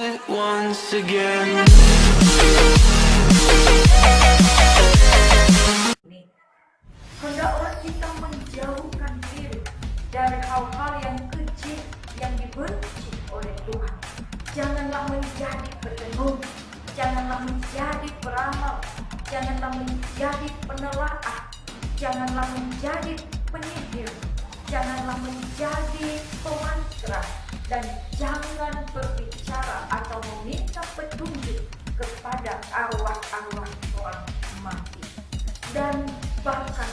once again. Hendaklah kita menjauhkan diri dari hal-hal yang keji yang dibenci oleh Tuhan. Janganlah menjadi petenung, janganlah menjadi peramal, janganlah menjadi penelaah, janganlah menjadi penyihir, janganlah menjadi pemantra, dan jangan berbicara atau meminta petunjuk kepada arwah-arwah orang mati. Dan bahkan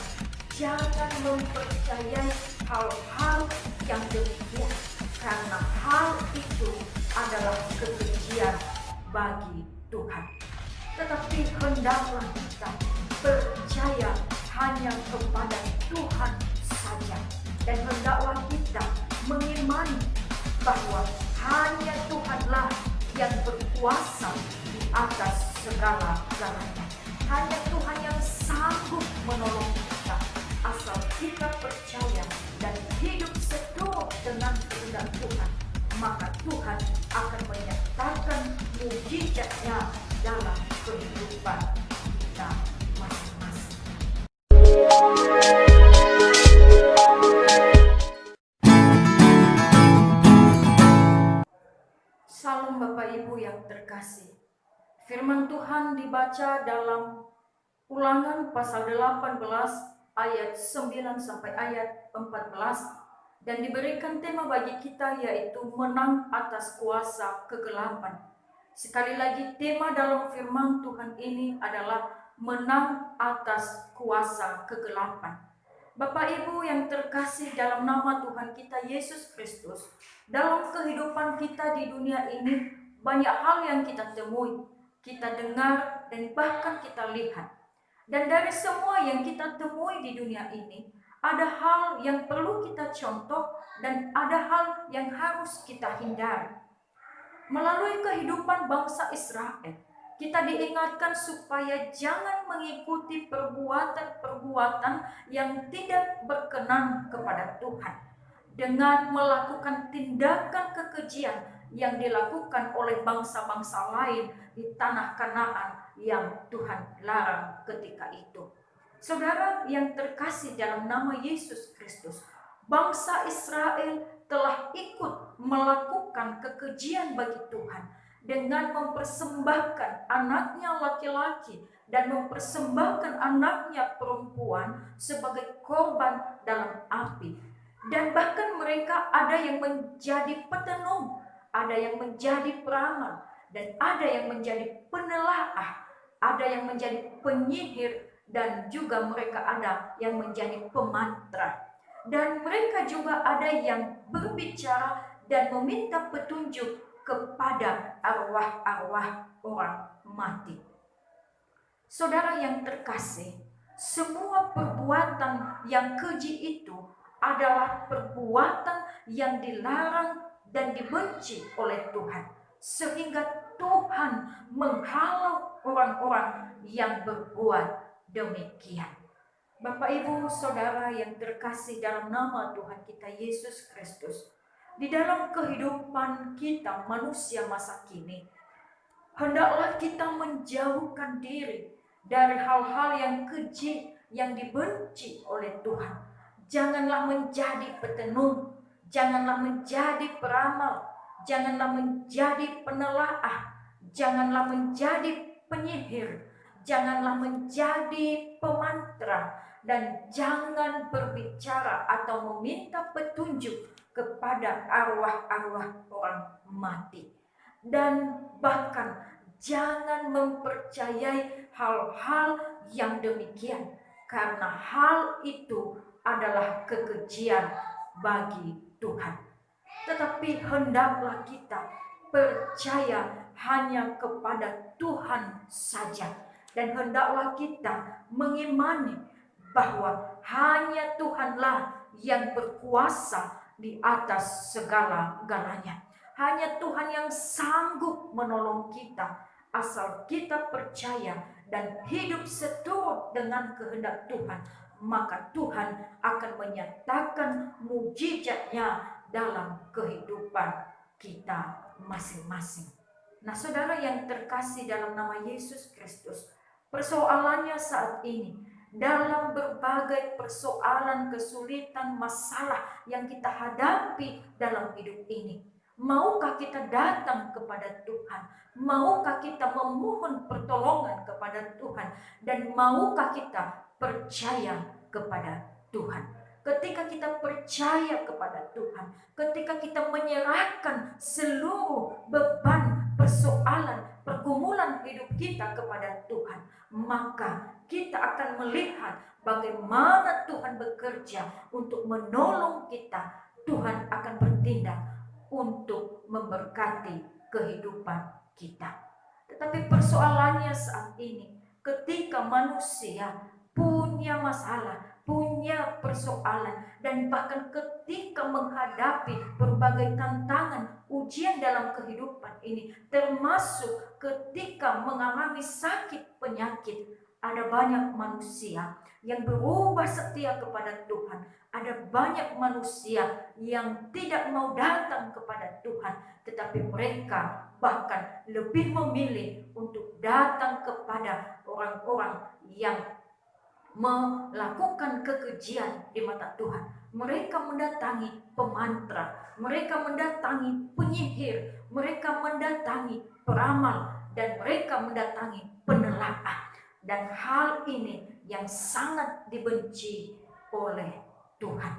jangan mempercayai hal-hal yang demikian, karena hal itu adalah kebencian bagi Tuhan. Tetapi hendaklah kita percaya hanya kepada Tuhan saja, dan hendaklah kita mengimani bahwa hanya Tuhanlah yang berkuasa di atas segala-galanya. Hanya Tuhan yang sanggup menolong kita, asal kita percaya dan hidup seturut dengan kehendak Tuhan, maka Tuhan akan menyatakan mukjizat-Nya dalam kehidupan kita masing-masing. Salam Bapak Ibu yang terkasih. Firman Tuhan dibaca dalam Ulangan pasal 18 ayat 9 sampai ayat 14, dan diberikan tema bagi kita yaitu menang atas kuasa kegelapan. Sekali lagi, tema dalam firman Tuhan ini adalah menang atas kuasa kegelapan. Bapak Ibu yang terkasih dalam nama Tuhan kita Yesus Kristus, dalam kehidupan kita di dunia ini banyak hal yang kita temui, kita dengar, dan bahkan kita lihat. Dan dari semua yang kita temui di dunia ini, ada hal yang perlu kita contoh dan ada hal yang harus kita hindari. Melalui kehidupan bangsa Israel, kita diingatkan supaya jangan mengikuti perbuatan-perbuatan yang tidak berkenan kepada Tuhan, dengan melakukan tindakan kekejian yang dilakukan oleh bangsa-bangsa lain di tanah Kanaan yang Tuhan larang ketika itu. Saudara yang terkasih dalam nama Yesus Kristus, bangsa Israel telah ikut melakukan kekejian bagi Tuhan dengan mempersembahkan anaknya laki-laki dan mempersembahkan anaknya perempuan sebagai korban dalam api. Dan bahkan mereka ada yang menjadi petenung, ada yang menjadi peramal, dan ada yang menjadi penelaah, ada yang menjadi penyihir, dan juga mereka ada yang menjadi pemantra. Dan mereka juga ada yang berbicara dan meminta petunjuk kepada arwah-arwah orang mati. Saudara yang terkasih, semua perbuatan yang keji itu adalah perbuatan yang dilarang dan dibenci oleh Tuhan, sehingga Tuhan menghalau orang-orang yang berbuat demikian. Bapak Ibu Saudara yang terkasih dalam nama Tuhan kita Yesus Kristus, di dalam kehidupan kita manusia masa kini, hendaklah kita menjauhkan diri dari hal-hal yang keji yang dibenci oleh Tuhan. Janganlah menjadi petenung, janganlah menjadi peramal, janganlah menjadi penelaah, janganlah menjadi penyihir, janganlah menjadi pemantra, dan jangan berbicara atau meminta petunjuk kepada arwah-arwah orang mati. Dan bahkan jangan mempercayai hal-hal yang demikian, karena hal itu adalah kekejian bagi Tuhan. Tetapi hendaklah kita percaya hanya kepada Tuhan saja, dan hendaklah kita mengimani bahwa hanya Tuhanlah yang berkuasa di atas segala-galanya. Hanya Tuhan yang sanggup menolong kita, asal kita percaya dan hidup seturut dengan kehendak Tuhan, maka Tuhan akan menyatakan mukjizat-Nya dalam kehidupan kita masing-masing. Nah, saudara yang terkasih dalam nama Yesus Kristus, persoalannya saat ini dalam berbagai persoalan, kesulitan, masalah yang kita hadapi dalam hidup ini. Maukah kita datang kepada Tuhan? Maukah kita memohon pertolongan kepada Tuhan? Dan maukah kita percaya kepada Tuhan? Ketika kita percaya kepada Tuhan, ketika kita menyerahkan seluruh beban, persoalan, pergumulan hidup kita kepada Tuhan, maka kita akan melihat bagaimana Tuhan bekerja untuk menolong kita. Tuhan akan bertindak untuk memberkati kehidupan kita. Tetapi persoalannya saat ini, ketika manusia punya masalah, punya persoalan, dan bahkan ketika menghadapi berbagai tantangan, ujian dalam kehidupan ini, termasuk ketika mengalami sakit penyakit, ada banyak manusia yang berubah setia kepada Tuhan. Ada banyak manusia yang tidak mau datang kepada Tuhan, tetapi mereka bahkan lebih memilih untuk datang kepada orang-orang yang melakukan kekejian di mata Tuhan. Mereka mendatangi pemantra, mereka mendatangi penyihir, mereka mendatangi peramal, dan mereka mendatangi penelaah. Dan hal ini yang sangat dibenci oleh Tuhan.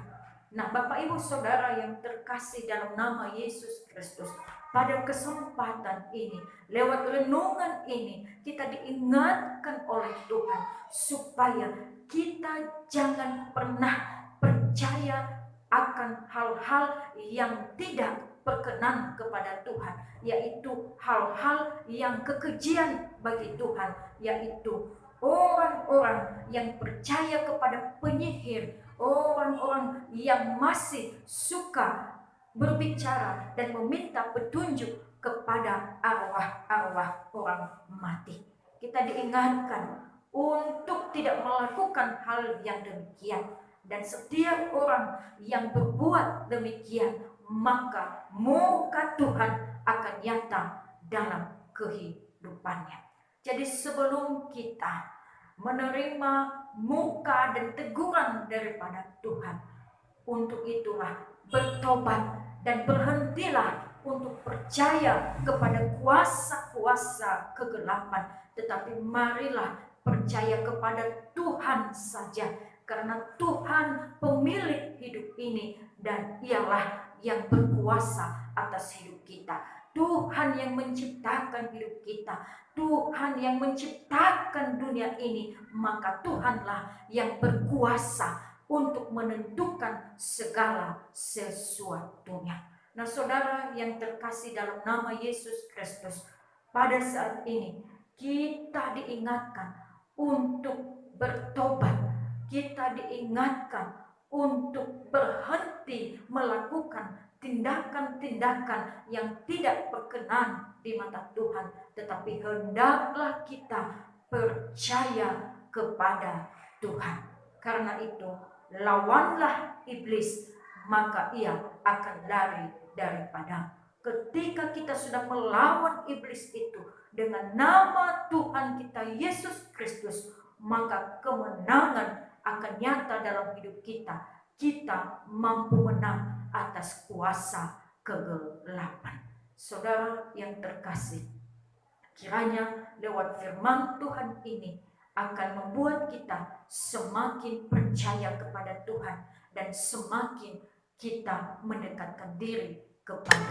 Nah, Bapak Ibu Saudara yang terkasih dalam nama Yesus Kristus, pada kesempatan ini, lewat renungan ini, kita diingatkan oleh Tuhan supaya kita jangan pernah percaya akan hal-hal yang tidak berkenan kepada Tuhan, yaitu hal-hal yang kekejian bagi Tuhan, yaitu orang-orang yang percaya kepada penyihir, orang-orang yang masih suka berbicara dan meminta petunjuk kepada arwah-arwah orang mati. Kita diingatkan untuk tidak melakukan hal yang demikian, dan setiap orang yang berbuat demikian, maka murka Tuhan akan nyata dalam kehidupannya. Jadi sebelum kita menerima murka dan teguran daripada Tuhan, untuk itulah bertobat dan berhentilah untuk percaya kepada kuasa-kuasa kegelapan, tetapi marilah percaya kepada Tuhan saja, karena Tuhan pemilik hidup ini dan ialah yang berkuasa atas hidup kita. Tuhan yang menciptakan hidup kita, Tuhan yang menciptakan dunia ini, maka Tuhanlah yang berkuasa untuk menentukan segala sesuatunya. Nah, saudara yang terkasih dalam nama Yesus Kristus, pada saat ini kita diingatkan untuk bertobat, kita diingatkan untuk berhenti melakukan tindakan-tindakan yang tidak berkenan di mata Tuhan, tetapi hendaklah kita percaya kepada Tuhan. Karena itu, lawanlah iblis, maka ia akan lari daripadamu. Ketika kita sudah melawan iblis itu dengan nama Tuhan kita Yesus Kristus, maka kemenangan akan nyata dalam hidup kita. Kita mampu menang atas kuasa kegelapan. Saudara yang terkasih, kiranya lewat firman Tuhan ini akan membuat kita semakin percaya kepada Tuhan dan semakin kita mendekatkan diri kepada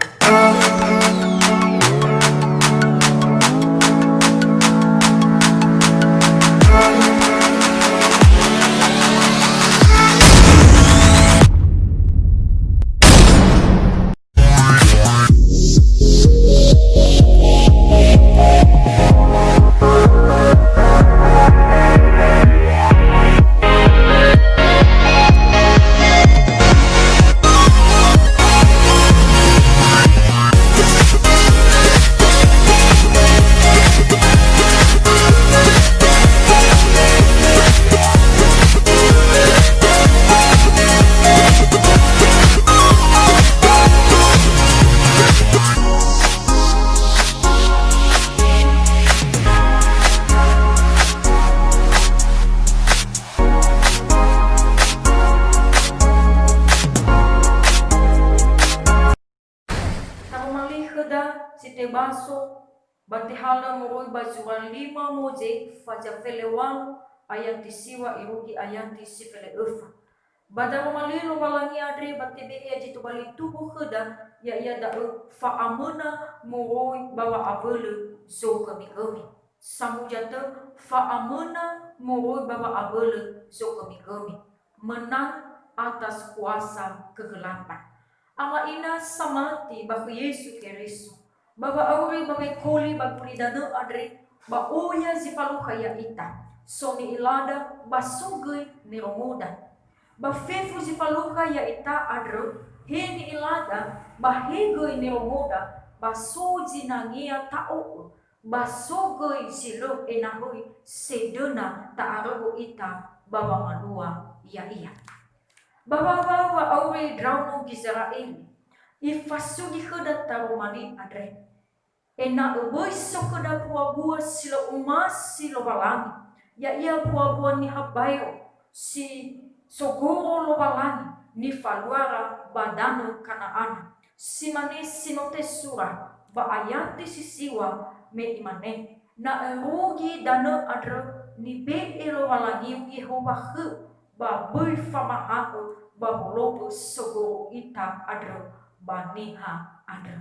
si te baso batihala moroi bajuran 5 moje faja felewang ayam tisiwa irugi ayam tisi fele efa. Badaro malilo balangi adre batebe ya jitu bali tubuh keda ya da fa amena moroi bawa abele zo kami kami. Samujata fa amena moroi bawa abele zo kami kami. Menang atas kuasa kegelapan. Ama ina samati baku Yesu Keriso. Baba auri bagai koli bakuli dana adre ba oya zipalu kaya ita. Somi ilada basugui niromoda. Ba fefu zipalu kaya ita adre heni ilada ba hegui niromoda basuji nangia tao. Basugui silo enahui sedena taarabu ita baba manua ya iya. Baba aure drauno Israeli ifasugi keda tarumani adre ena uboi sokeda buah silo umas silo balangi ya ia buah ni habayo si sogoro lo balangi ni faluara badano kanaana si mane sinote sura ba ayati sisiwa me imane na erugi dana adre ni be elo balangi Yehova he ba bui fama aku ba bolopo sogoro ita adre baniha adre.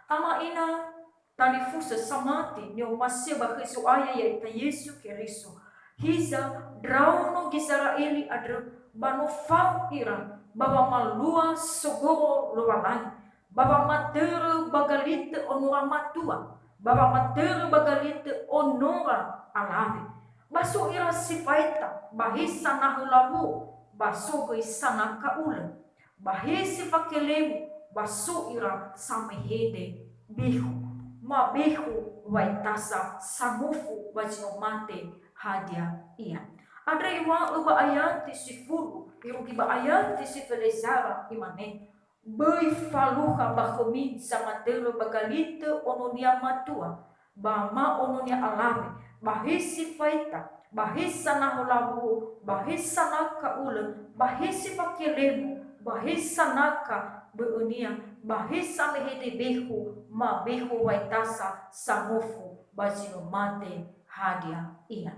Ama ina tani fusa samati ni umasya ba Kristo aya ya ita Yesu Keriso. Hiza drauno Gisraeli adre bano fau ira baba malua sogoro lualangi. Baba matere bagalite onora matua. Baba matere bagalite onora alave. Baso ira sifaita bahisa nahulabu baso sana kaula bahisi fakelemu baso ira samehede bihu ma bihu waitasa samufu wajinomate hadia iya adre iwa uba ayanti sifuru irugi ba ayanti sifelezara imane bai faluha bakomi samatero bagalite ononia matua bama ononia alame bahisi faita bahisa nahulabu bahisa nakaula bahisi fakelemu bahisa naka beunia bahisa mehede behu ma behu waitasa samufu bajino mate hadia iya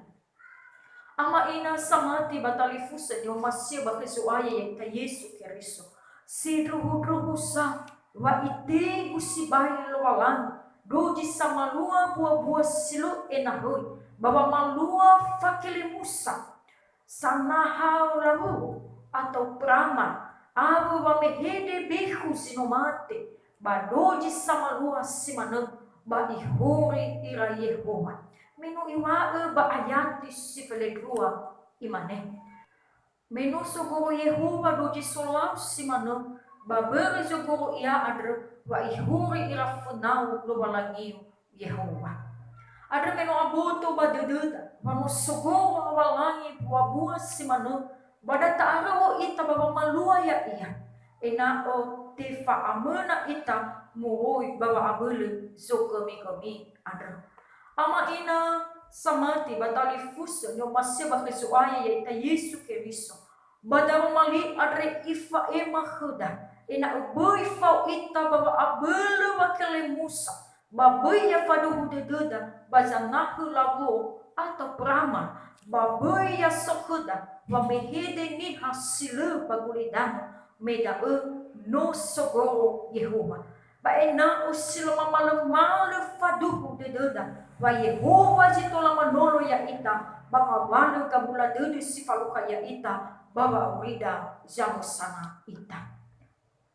ama ina samati batalifusa ni umasya bakristo aya ya Yesu Keriso si ruhu sa wa ite gusibai loalan doji samalua buah silo enahui baba malua fakili musa sanaha labu atau prama abu bamehede behu sinomate badoji samalua simana ba ihuri ira Yehova menu iwae ba ayanti sifeledrua imane menu sogoro Yehova doji solau simana ba beri sogoro ia adre wa ihuri ira funau lo balangi Yehova adre menu aboto ba dededa manu sogoro lo balangi buah simana bada taaro ita baba malua ya iya ena o tefa amena ita moroi baba abele zokami kami adre ama ina samati batali fusa nyo masya bakristo aya ya ita Yesu Keriso badaro mali adre ifa ema khuda ina uboi fau ita baba abele wakele Musa babai ya fadu dededa bazanahu lagu atau praman babai ya sokhuda wamehede ni hasilu bagulidana meda no sogoro Yehova ba ena usilo malu fadu dededa wa Yehova jitola manolo ya ita baba walu kabula dedu sifaluka ya ita baba urida jamu sana ita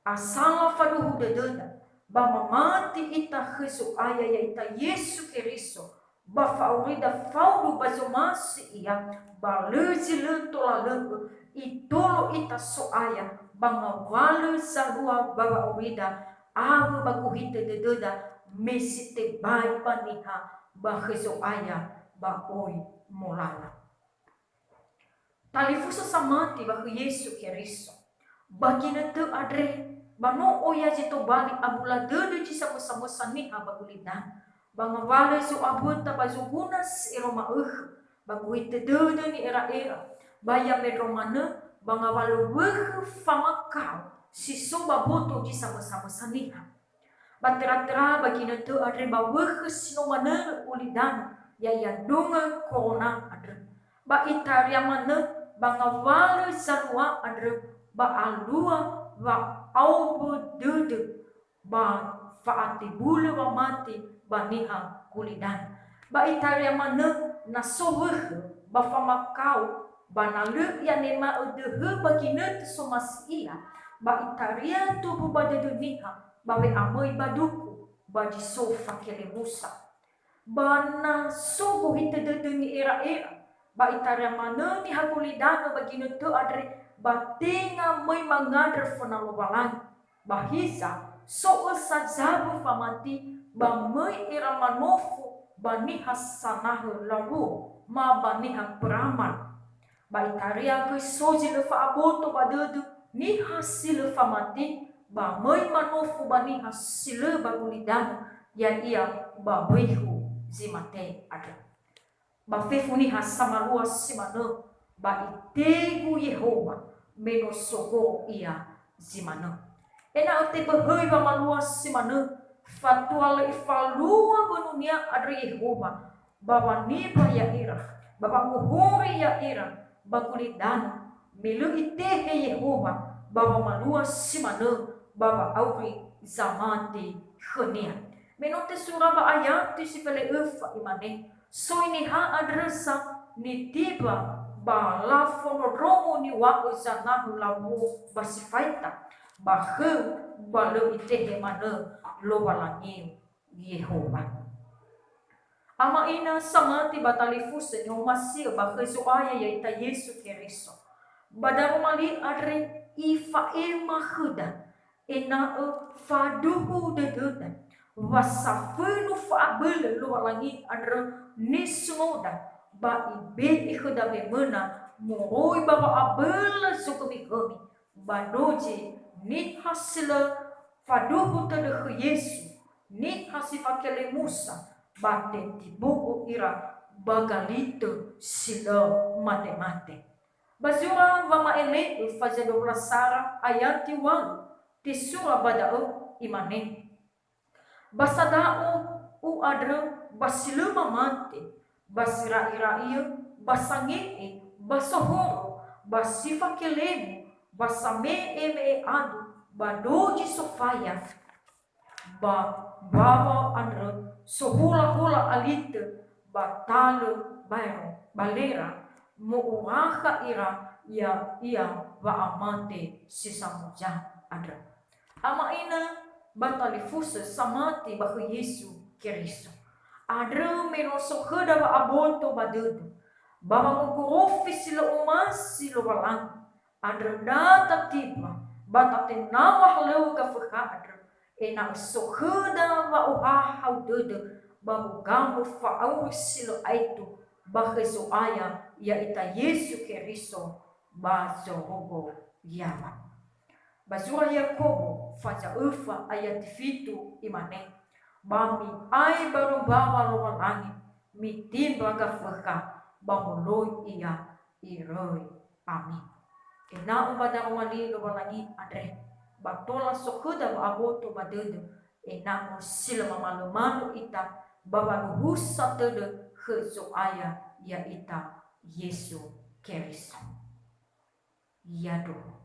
asala faduhu dededa bama mati ita Kristo aya ya ita Yesu Keriso ba faurida faudu bazomasi iya baluzi lentola lego itolo ita so aya banga walu sarua baba urida abu bakuhite dededa mesite bai paniha ba Kristo aya ba oi molala talifusa samati ba Yesu Keriso bagina te adre bano oya jito bali abula dedu ci sama-sama saniha bagulidan banga vale su abuta bazugunas iroma baguite dedu ni era baya medromane banga vale famakau si soba boto ci sama-sama saniha Batera-tera bagina tu adre bawa sino mana ulidan ya dunga corona adre. Ba itaria mana bangawala sarwa adre ba alua ba au dudu ba faati bulu ba mati ba niha kulidan. Ba itaria mana na soheh ba famakau ba nalu ya nema udehe bagina tu somas ia ba itaria tu ba niha bawe amoi baduku baji sofa kele musa bana subuh hita dedengi era-era ba itaria mana ni hakulidana bagina tu adre batinga moi mangadar fana lobalang bahisa so sajabu famati ba moi era manofu bani hasanah lawu ma bani peraman ba itaria ke soji lefa aboto badedu ni hasil famati ba mai manofu bani hasile bagulidan ya ia ba behu zimate ada ba fefuni hasamarua simano ba itegu Yehova menosogo ia zimano ena ote behoi ba malua simano fatual ifalua benunia ada Yehova ba ni ba ya ira ba nguhuri ya ira bagulidan milu itehe Yehova ba malua simano baba auri zamante khania menote suraba ayat ti sifele ufa imane so ini ha adresa ni tiba ba la fonoromo ni wa uzanahu lawu basifaita ba he ba lo itehe mana lo walangi Yehova ama ina samati batalifuse ni masih ba kesuaya yaita Yesu Kristo badarumali adre ifa emahuda ina faduhu dedudan wasafunu faabel lu lagi adra nismoda ba ibe ikhuda bemena mohoi baba abel sukumi kami badoje ni hasila faduhu tadekh Yesu ni hasifakele Musa bate tibuku ira bagalito sila mate-mate bazura vama ele fazadora sara ayat 1 tisura badao imane basadao u adre basiluma mante basira-ira iya basange basohoro basifa kelemu basame eme adu badoji sofaya ba baba adre sohula-hula alite batalo bayro balera muuraha ira ya ia wa amante sisamuja adre ama ina batalifuse samati bahu Yesu Kristo adre menoso heda ba abonto badedu baba ngukurofi sila umas sila walang adre data tiba batate nawah leu gafaka adre ena so heda ba uhahau dedu babu gamu fa'au sila aitu baheso aya ya ita Yesu Kristo bazorogo yama bazura Yakobo faza ufa ayat fitu imane bami ai baru bawa lowa langit mitimba gafaka bamuloi iya iroi amin ina ubada wali lowa langit adre batola sokuda aboto badedu ina musila mamalu ita baba luhusa tede hezo aya ya ita Yesu Kristo yado